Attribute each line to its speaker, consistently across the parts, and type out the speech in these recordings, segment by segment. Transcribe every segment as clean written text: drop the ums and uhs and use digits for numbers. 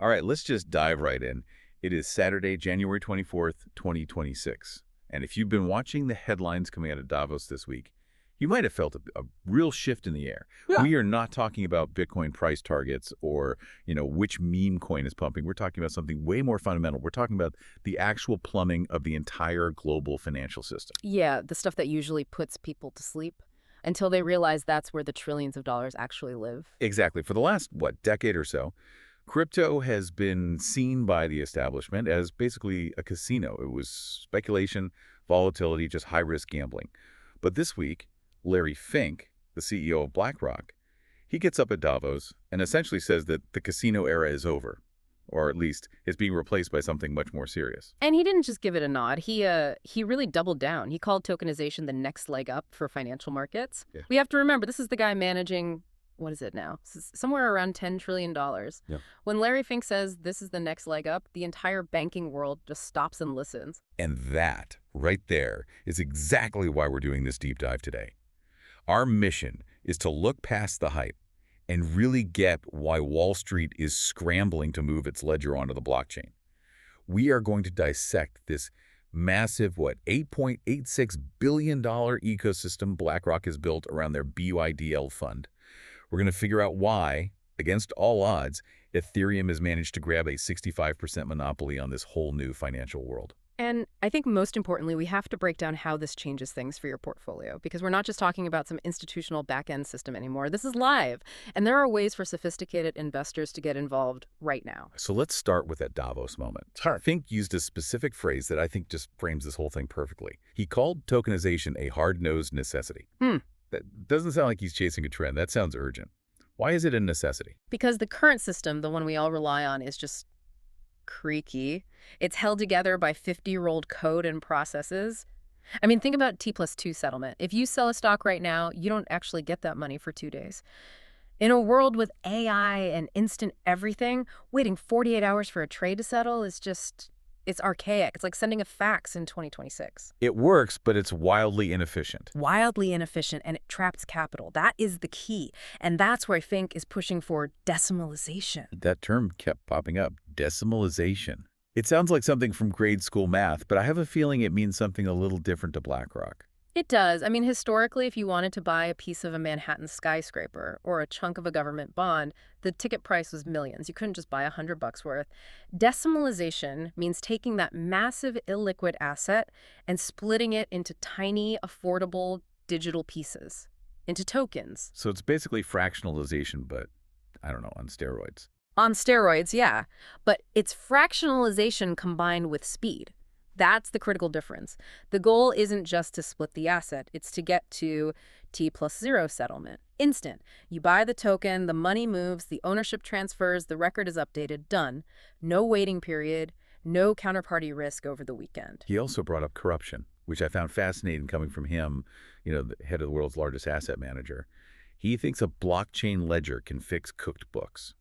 Speaker 1: All right, let's just dive right in. It is Saturday, January 24th, 2026. And if you've been watching the headlines coming out of Davos this week, you might have felt a real shift in the air.
Speaker 2: Yeah.
Speaker 1: We are not talking about Bitcoin price targets or, which meme coin is pumping. We're talking about something way more fundamental. We're talking about the actual plumbing of the entire global financial system.
Speaker 2: Yeah, the stuff that usually puts people to sleep until they realize that's where the trillions of dollars actually live.
Speaker 1: Exactly. For the last, decade or so, crypto has been seen by the establishment as basically a casino. It was speculation, volatility, just high-risk gambling. But this week, Larry Fink, the CEO of BlackRock, he gets up at Davos and essentially says that the casino era is over, or at least is being replaced by something much more serious.
Speaker 2: And he didn't just give it a nod. He really doubled down. He called tokenization the next leg up for financial markets.
Speaker 1: Yeah.
Speaker 2: We have to remember, this is the guy managing, what is it now? Somewhere around $10 trillion.
Speaker 1: Yeah.
Speaker 2: When Larry Fink says this is the next leg up, the entire banking world just stops and listens.
Speaker 1: And that, right there, is exactly why we're doing this deep dive today. Our mission is to look past the hype and really get why Wall Street is scrambling to move its ledger onto the blockchain. We are going to dissect this massive, $8.86 billion ecosystem BlackRock has built around their BUIDL Fund. We're going to figure out why, against all odds, Ethereum has managed to grab a 65% monopoly on this whole new financial world.
Speaker 2: And I think most importantly, we have to break down how this changes things for your portfolio, because we're not just talking about some institutional back-end system anymore. This is live, and there are ways for sophisticated investors to get involved right now.
Speaker 1: So let's start with that Davos moment. Fink used a specific phrase that I think just frames this whole thing perfectly. He called tokenization a hard-nosed necessity. That doesn't sound like he's chasing a trend. That sounds urgent. Why is it a necessity?
Speaker 2: Because the current system, the one we all rely on, is just creaky. It's held together by 50-year-old code and processes. I mean, think about T+2 settlement. If you sell a stock right now, you don't actually get that money for 2 days. In a world with AI and instant everything, waiting 48 hours for a trade to settle is just, it's archaic. It's like sending a fax in 2026.
Speaker 1: It works, but it's wildly inefficient.
Speaker 2: Wildly inefficient, and it traps capital. That is the key. And that's where Fink is pushing for decimalization.
Speaker 1: That term kept popping up, decimalization. It sounds like something from grade school math, but I have a feeling it means something a little different to BlackRock.
Speaker 2: It does. I mean, historically, if you wanted to buy a piece of a Manhattan skyscraper or a chunk of a government bond, the ticket price was millions. You couldn't just buy $100 worth. Decimalization means taking that massive illiquid asset and splitting it into tiny, affordable digital pieces, into tokens.
Speaker 1: So it's basically fractionalization, but I don't know, on steroids.
Speaker 2: On steroids, yeah. But it's fractionalization combined with speed. That's the critical difference. The goal isn't just to split the asset. It's to get to T+0 settlement. Instant. You buy the token, the money moves, the ownership transfers, the record is updated, done. No waiting period, no counterparty risk over the weekend.
Speaker 1: He also brought up corruption, which I found fascinating coming from him, the head of the world's largest asset manager. He thinks a blockchain ledger can fix cooked books.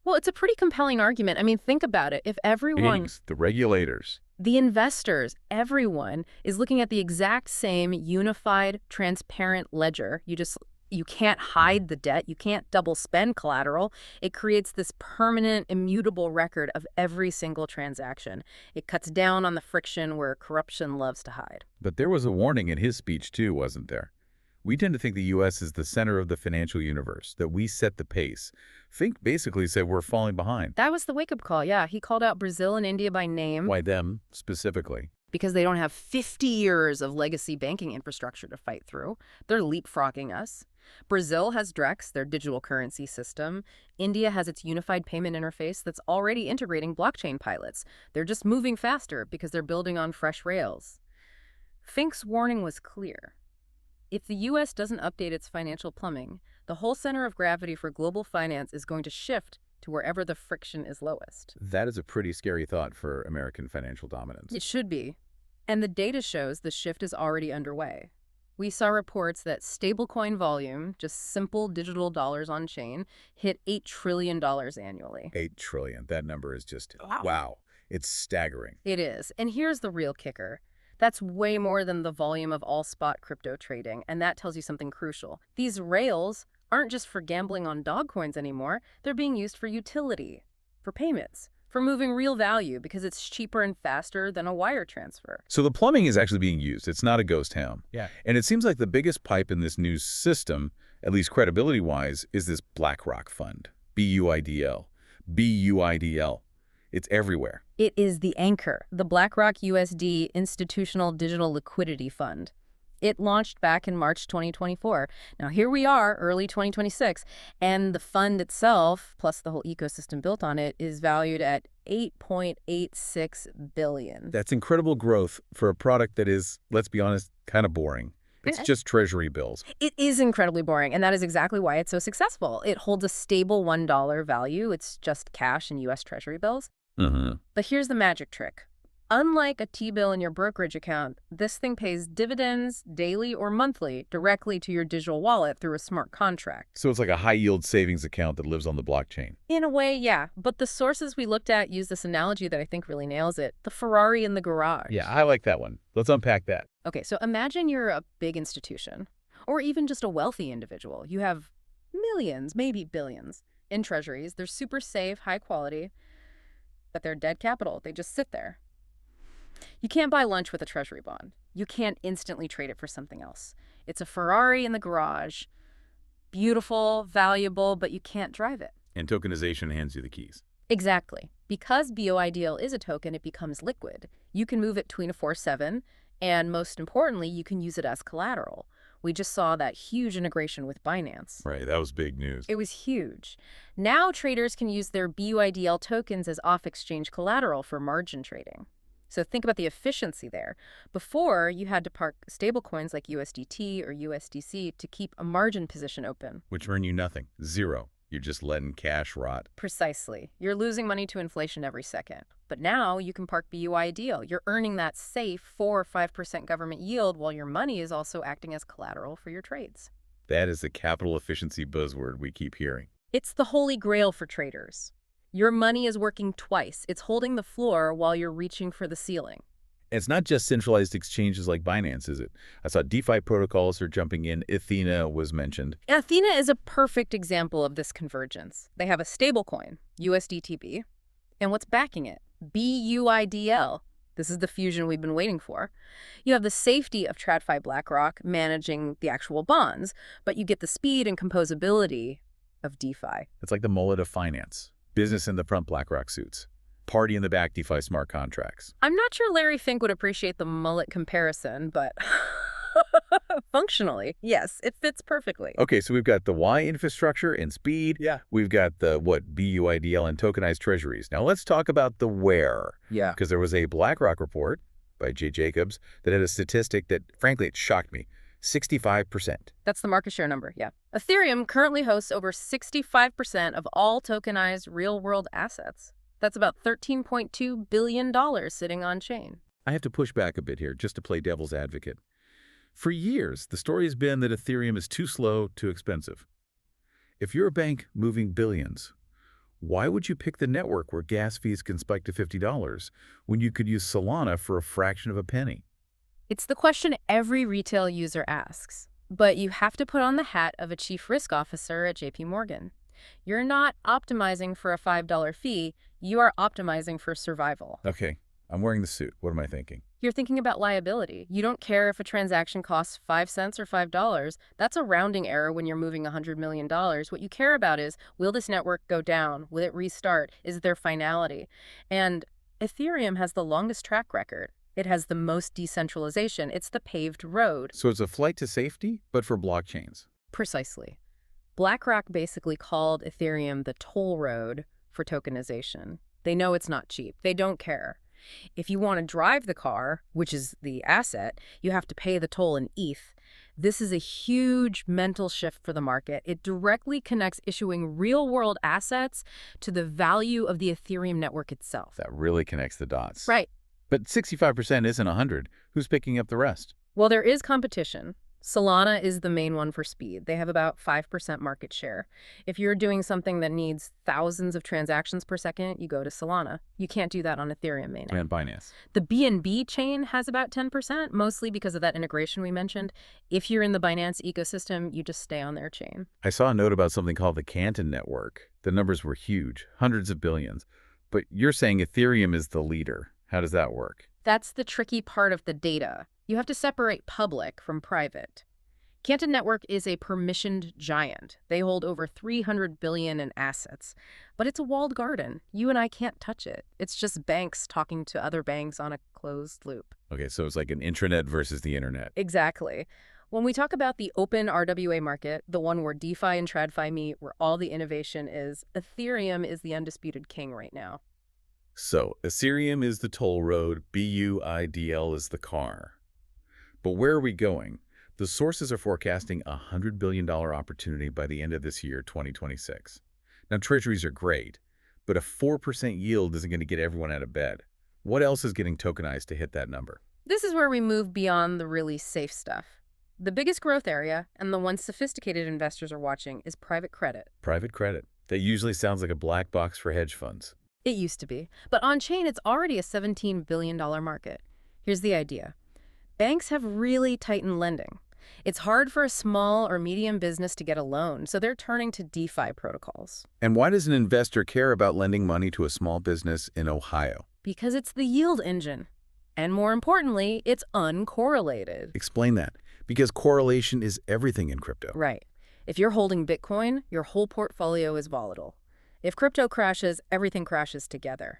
Speaker 2: Well, it's a pretty compelling argument. I mean, think about it. If everyone...
Speaker 1: The regulators.
Speaker 2: The investors, everyone, is looking at the exact same unified, transparent ledger. You can't hide the debt. You can't double spend collateral. It creates this permanent, immutable record of every single transaction. It cuts down on the friction where corruption loves to hide.
Speaker 1: But there was a warning in his speech, too, wasn't there? We tend to think the U.S. is the center of the financial universe, that we set the pace. Fink basically said we're falling behind.
Speaker 2: That was the wake-up call, yeah. He called out Brazil and India by name.
Speaker 1: Why them, specifically?
Speaker 2: Because they don't have 50 years of legacy banking infrastructure to fight through. They're leapfrogging us. Brazil has Drex, their digital currency system. India has its unified payment interface that's already integrating blockchain pilots. They're just moving faster because they're building on fresh rails. Fink's warning was clear. If the U.S. doesn't update its financial plumbing, the whole center of gravity for global finance is going to shift to wherever the friction is lowest.
Speaker 1: That is a pretty scary thought for American financial dominance.
Speaker 2: It should be. And the data shows the shift is already underway. We saw reports that stablecoin volume, just simple digital dollars on chain, hit $8 trillion annually.
Speaker 1: $8 trillion. That number is just, wow. It's staggering.
Speaker 2: It is. And here's the real kicker. That's way more than the volume of all spot crypto trading, and that tells you something crucial. These rails aren't just for gambling on dog coins anymore. They're being used for utility. for payments, for moving real value because it's cheaper and faster than a wire transfer.
Speaker 1: So the plumbing is actually being used. It's not a ghost town.
Speaker 3: Yeah.
Speaker 1: And it seems like the biggest pipe in this new system, at least credibility-wise, is this BlackRock Fund, BUIDL. BUIDL. It's everywhere.
Speaker 2: It is the anchor, the BlackRock USD Institutional Digital Liquidity Fund. It launched back in March 2024. Now here we are, early 2026, and the fund itself, plus the whole ecosystem built on it, is valued at $8.86 billion.
Speaker 1: That's incredible growth for a product that is, let's be honest, kind of boring. It's just Treasury bills.
Speaker 2: It is incredibly boring, and that is exactly why it's so successful. It holds a stable $1 value. It's just cash and U.S. Treasury bills. But here's the magic trick. Unlike a T-bill in your brokerage account, this thing pays dividends daily or monthly directly to your digital wallet through a smart contract.
Speaker 1: So it's like a high-yield savings account that lives on the blockchain.
Speaker 2: In a way, yeah. But the sources we looked at use this analogy that I think really nails it. The Ferrari in the garage.
Speaker 3: Yeah, I like that one. Let's unpack that.
Speaker 2: Okay, so imagine you're a big institution, or even just a wealthy individual. You have millions, maybe billions, in treasuries. They're super safe, high quality, but they're dead capital. They just sit there. You can't buy lunch with a treasury bond. You can't instantly trade it for something else. It's a Ferrari in the garage. Beautiful, valuable, but you can't drive it.
Speaker 1: And tokenization hands you the keys.
Speaker 2: Exactly. Because BUIDL is a token, it becomes liquid. You can move it 24/7, and most importantly, you can use it as collateral. We just saw that huge integration with Binance.
Speaker 1: Right, that was big news.
Speaker 2: It was huge. Now traders can use their BUIDL tokens as off-exchange collateral for margin trading. So think about the efficiency there. Before, you had to park stablecoins like USDT or USDC to keep a margin position open.
Speaker 1: Which earn you nothing. Zero. You're just letting cash rot.
Speaker 2: Precisely. You're losing money to inflation every second. But now you can park BUIDL. You're earning that safe 4 or 5% government yield while your money is also acting as collateral for your trades.
Speaker 1: That is the capital efficiency buzzword we keep hearing.
Speaker 2: It's the holy grail for traders. Your money is working twice. It's holding the floor while you're reaching for the ceiling.
Speaker 1: It's not just centralized exchanges like Binance, is it? I saw DeFi protocols are jumping in. Athena was mentioned.
Speaker 2: Athena is a perfect example of this convergence. They have a stablecoin, USDTB, and what's backing it? BUIDL. This is the fusion we've been waiting for. You have the safety of TradFi BlackRock managing the actual bonds, but you get the speed and composability of DeFi.
Speaker 1: It's like the mullet of finance. Business in the front BlackRock suits. Party in the back DeFi smart contracts.
Speaker 2: I'm not sure Larry Fink would appreciate the mullet comparison, but functionally, yes, it fits perfectly.
Speaker 1: Okay, so we've got the Y infrastructure and speed.
Speaker 3: Yeah.
Speaker 1: We've got the, BUIDL and tokenized treasuries. Now let's talk about the where.
Speaker 3: Yeah.
Speaker 1: Because there was a BlackRock report by Jay Jacobs that had a statistic that, frankly, it shocked me. 65%.
Speaker 2: That's the market share number, yeah. Ethereum currently hosts over 65% of all tokenized real-world assets. That's about $13.2 billion sitting on-chain.
Speaker 1: I have to push back a bit here just to play devil's advocate. For years, the story has been that Ethereum is too slow, too expensive. If you're a bank moving billions, why would you pick the network where gas fees can spike to $50 when you could use Solana for a fraction of a penny?
Speaker 2: It's the question every retail user asks, but you have to put on the hat of a chief risk officer at JP Morgan. You're not optimizing for a $5 fee, you are optimizing for survival.
Speaker 1: Okay, I'm wearing the suit. What am I thinking?
Speaker 2: You're thinking about liability. You don't care if a transaction costs 5 cents or $5. That's a rounding error when you're moving $100 million. What you care about is, will this network go down? Will it restart? Is there finality? And Ethereum has the longest track record. It has the most decentralization. It's the paved road.
Speaker 1: So it's a flight to safety, but for blockchains.
Speaker 2: Precisely. BlackRock basically called Ethereum the toll road for tokenization. They know it's not cheap. They don't care. If you want to drive the car, which is the asset, you have to pay the toll in ETH. This is a huge mental shift for the market. It directly connects issuing real-world assets to the value of the Ethereum network itself.
Speaker 1: That really connects the dots.
Speaker 2: Right.
Speaker 1: But 65% isn't 100. Who's picking up the rest?
Speaker 2: Well, there is competition. Solana is the main one for speed. They have about 5% market share. If you're doing something that needs thousands of transactions per second, you go to Solana. You can't do that on Ethereum mainnet.
Speaker 3: And Binance.
Speaker 2: The BNB chain has about 10%, mostly because of that integration we mentioned. If you're in the Binance ecosystem, you just stay on their chain.
Speaker 3: I saw a note about something called the Canton Network. The numbers were huge, hundreds of billions. But you're saying Ethereum is the leader. How does that work?
Speaker 2: That's the tricky part of the data. You have to separate public from private. Canton Network is a permissioned giant. They hold over $300 billion in assets. But it's a walled garden. You and I can't touch it. It's just banks talking to other banks on a closed loop.
Speaker 3: Okay, so it's like an intranet versus the internet.
Speaker 2: Exactly. When we talk about the open RWA market, the one where DeFi and TradFi meet, where all the innovation is, Ethereum is the undisputed king right now.
Speaker 1: So, Ethereum is the toll road, BUIDL is the car. But where are we going? The sources are forecasting a $100 billion opportunity by the end of this year, 2026. Now, treasuries are great, but a 4% yield isn't going to get everyone out of bed. What else is getting tokenized to hit that number?
Speaker 2: This is where we move beyond the really safe stuff. The biggest growth area, and the one sophisticated investors are watching, is private credit.
Speaker 1: Private credit. That usually sounds like a black box for hedge funds.
Speaker 2: It used to be. But on-chain, it's already a $17 billion market. Here's the idea. Banks have really tightened lending. It's hard for a small or medium business to get a loan, so they're turning to DeFi protocols.
Speaker 1: And why does an investor care about lending money to a small business in Ohio?
Speaker 2: Because it's the yield engine. And more importantly, it's uncorrelated.
Speaker 1: Explain that. Because correlation is everything in crypto.
Speaker 2: Right. If you're holding Bitcoin, your whole portfolio is volatile. If crypto crashes, everything crashes together.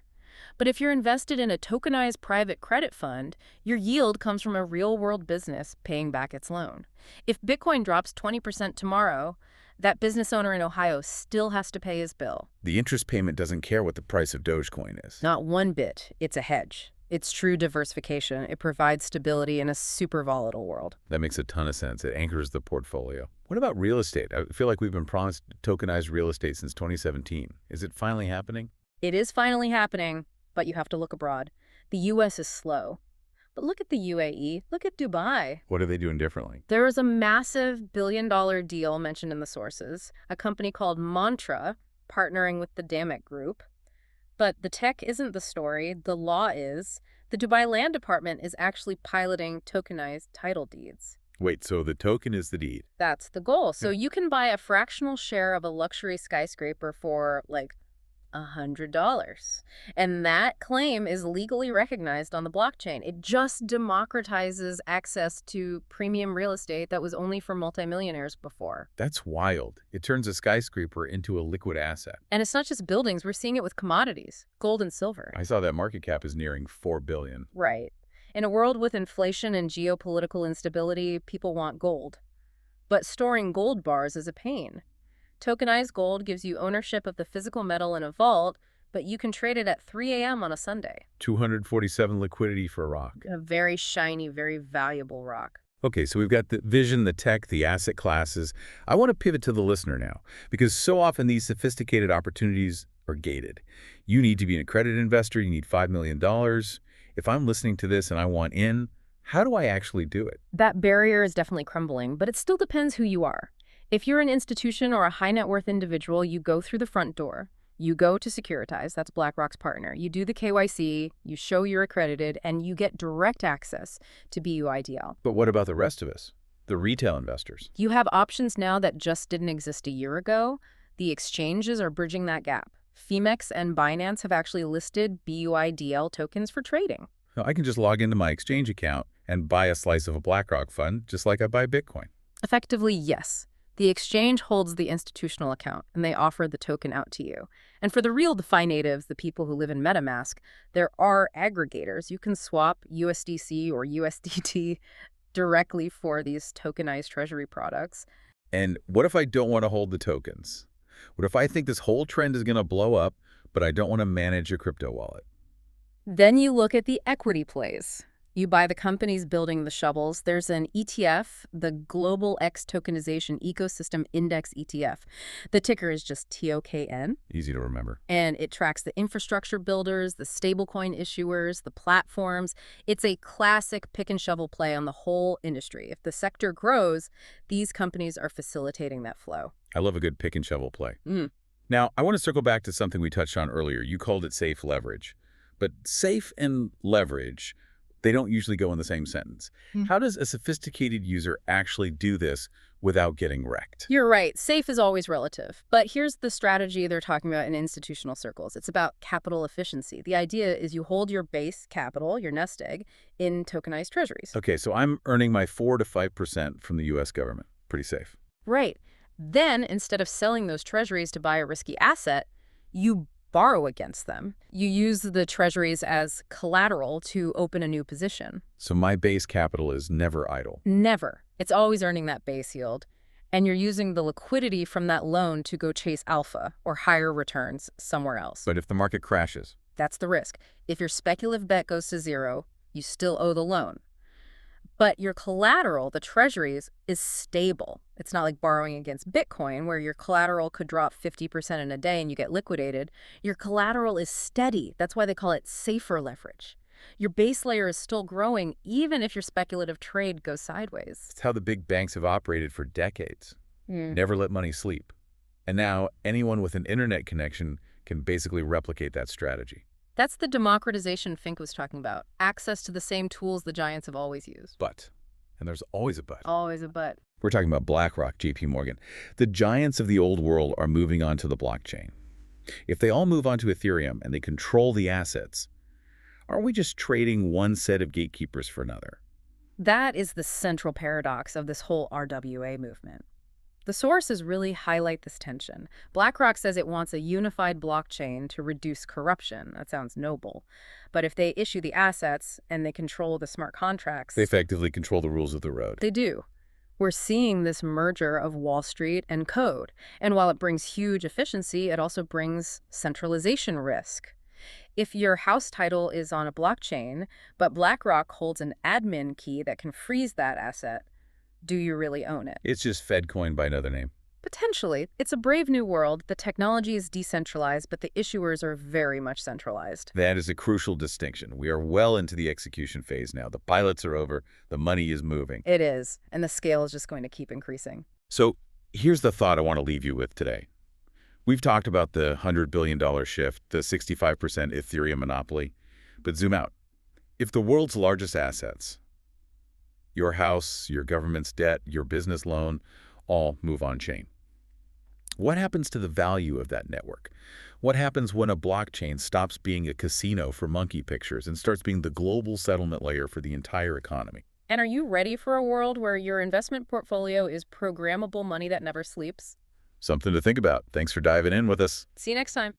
Speaker 2: But if you're invested in a tokenized private credit fund, your yield comes from a real-world business paying back its loan. If Bitcoin drops 20% tomorrow, that business owner in Ohio still has to pay his bill.
Speaker 1: The interest payment doesn't care what the price of Dogecoin is.
Speaker 2: Not one bit. It's a hedge. It's true diversification. It provides stability in a super volatile world.
Speaker 1: That makes a ton of sense. It anchors the portfolio. What about real estate? I feel like we've been promised tokenized real estate since 2017. Is it finally happening?
Speaker 2: It is finally happening, but you have to look abroad. The U.S. is slow. But look at the UAE. Look at Dubai.
Speaker 1: What are they doing differently?
Speaker 2: There was a massive billion-dollar deal mentioned in the sources, a company called Mantra partnering with the Damek Group. But the tech isn't the story. The law is. The Dubai Land Department is actually piloting tokenized title deeds.
Speaker 1: Wait, so the token is the deed?
Speaker 2: That's the goal. So you can buy a fractional share of a luxury skyscraper for, like, $100. And that claim is legally recognized on the blockchain. It just democratizes access to premium real estate that was only for multimillionaires before.
Speaker 1: That's wild. It turns a skyscraper into a liquid asset.
Speaker 2: And it's not just buildings. We're seeing it with commodities, gold and silver.
Speaker 1: I saw that market cap is nearing $4 billion.
Speaker 2: Right. In a world with inflation and geopolitical instability, people want gold. But storing gold bars is a pain. Tokenized gold gives you ownership of the physical metal in a vault, but you can trade it at 3 a.m. on a Sunday.
Speaker 1: 247 liquidity for a rock.
Speaker 2: A very shiny, very valuable rock.
Speaker 1: Okay, so we've got the vision, the tech, the asset classes. I want to pivot to the listener now, because so often these sophisticated opportunities are gated. You need to be an accredited investor. You need $5 million. If I'm listening to this and I want in, how do I actually do it?
Speaker 2: That barrier is definitely crumbling, but it still depends who you are. If you're an institution or a high net worth individual, you go through the front door. You go to Securitize, that's BlackRock's partner. You do the KYC, you show you're accredited, and you get direct access to BUIDL.
Speaker 1: But what about the rest of us, the retail investors?
Speaker 2: You have options now that just didn't exist a year ago. The exchanges are bridging that gap. Femex and Binance have actually listed BUIDL tokens for trading.
Speaker 1: Now, I can just log into my exchange account and buy a slice of a BlackRock fund, just like I buy Bitcoin.
Speaker 2: Effectively, yes. The exchange holds the institutional account, and they offer the token out to you. And for the real DeFi natives, the people who live in MetaMask, there are aggregators. You can swap USDC or USDT directly for these tokenized treasury products.
Speaker 1: And what if I don't want to hold the tokens? What if I think this whole trend is going to blow up, but I don't want to manage a crypto wallet?
Speaker 2: Then you look at the equity plays. You buy the companies building the shovels. There's an ETF, the Global X Tokenization Ecosystem Index ETF. The ticker is just TOKN,
Speaker 1: Easy to remember.
Speaker 2: and it tracks the infrastructure builders, the stablecoin issuers, the platforms. It's a classic pick and shovel play on the whole industry. If the sector grows, these companies are facilitating that flow.
Speaker 1: I love a good pick and shovel play.
Speaker 2: Mm.
Speaker 1: Now, I want to circle back to something we touched on earlier. You called it safe leverage. But safe and leverage, they don't usually go in the same sentence. How does a sophisticated user actually do this without getting wrecked?
Speaker 2: You're right. Safe is always relative. But here's the strategy they're talking about in institutional circles. It's about capital efficiency. The idea is you hold your base capital, your nest egg, in tokenized treasuries.
Speaker 1: Okay, so I'm earning my 4 to 5% from the U.S. government. Pretty safe.
Speaker 2: Right. Then, instead of selling those treasuries to buy a risky asset, you borrow against them. You use the treasuries as collateral to open a new position.
Speaker 1: So my base capital is never idle.
Speaker 2: Never. It's always earning that base yield. And you're using the liquidity from that loan to go chase alpha or higher returns somewhere else.
Speaker 1: But if the market crashes,
Speaker 2: That's the risk. If your speculative bet goes to zero, you still owe the loan. But your collateral, the treasuries, is stable. It's not like borrowing against Bitcoin, where your collateral could drop 50% in a day and you get liquidated. Your collateral is steady. That's why they call it safer leverage. Your base layer is still growing, even if your speculative trade goes sideways.
Speaker 1: it's how the big banks have operated for decades. Never let money sleep. And now anyone with an internet connection can basically replicate that strategy.
Speaker 2: That's the democratization Fink was talking about. Access to the same tools the giants have always used.
Speaker 1: But, and there's always a but.
Speaker 2: Always a but.
Speaker 1: We're talking about BlackRock, JP Morgan. The giants of the old world are moving on to the blockchain. If they all move on to Ethereum and they control the assets, aren't we just trading one set of gatekeepers for another?
Speaker 2: That is the central paradox of this whole RWA movement. The sources really highlight this tension. BlackRock says it wants a unified blockchain to reduce corruption. That sounds noble. But if they issue the assets and they control the smart contracts,
Speaker 1: They effectively control the rules of the road.
Speaker 2: they do. We're seeing this merger of Wall Street and code. And while it brings huge efficiency, it also brings centralization risk. If your house title is on a blockchain, but BlackRock holds an admin key that can freeze that asset, do you really own it?
Speaker 1: It's just FedCoin by another name.
Speaker 2: Potentially. It's a brave new world. The technology is decentralized, but the issuers are very much centralized.
Speaker 1: That is a crucial distinction. We are well into the execution phase now. The pilots are over. The money is moving.
Speaker 2: It is, and the scale is just going to keep increasing.
Speaker 1: So here's the thought I want to leave you with today. We've talked about the $100 billion shift, the 65% Ethereum monopoly, but zoom out. If the world's largest assets, your house, your government's debt, your business loan, all move on-chain, what happens to the value of that network? What happens when a blockchain stops being a casino for monkey pictures and starts being the global settlement layer for the entire economy?
Speaker 2: And are you ready for a world where your investment portfolio is programmable money that never sleeps?
Speaker 1: Something to think about. Thanks for diving in with us.
Speaker 2: See you next time.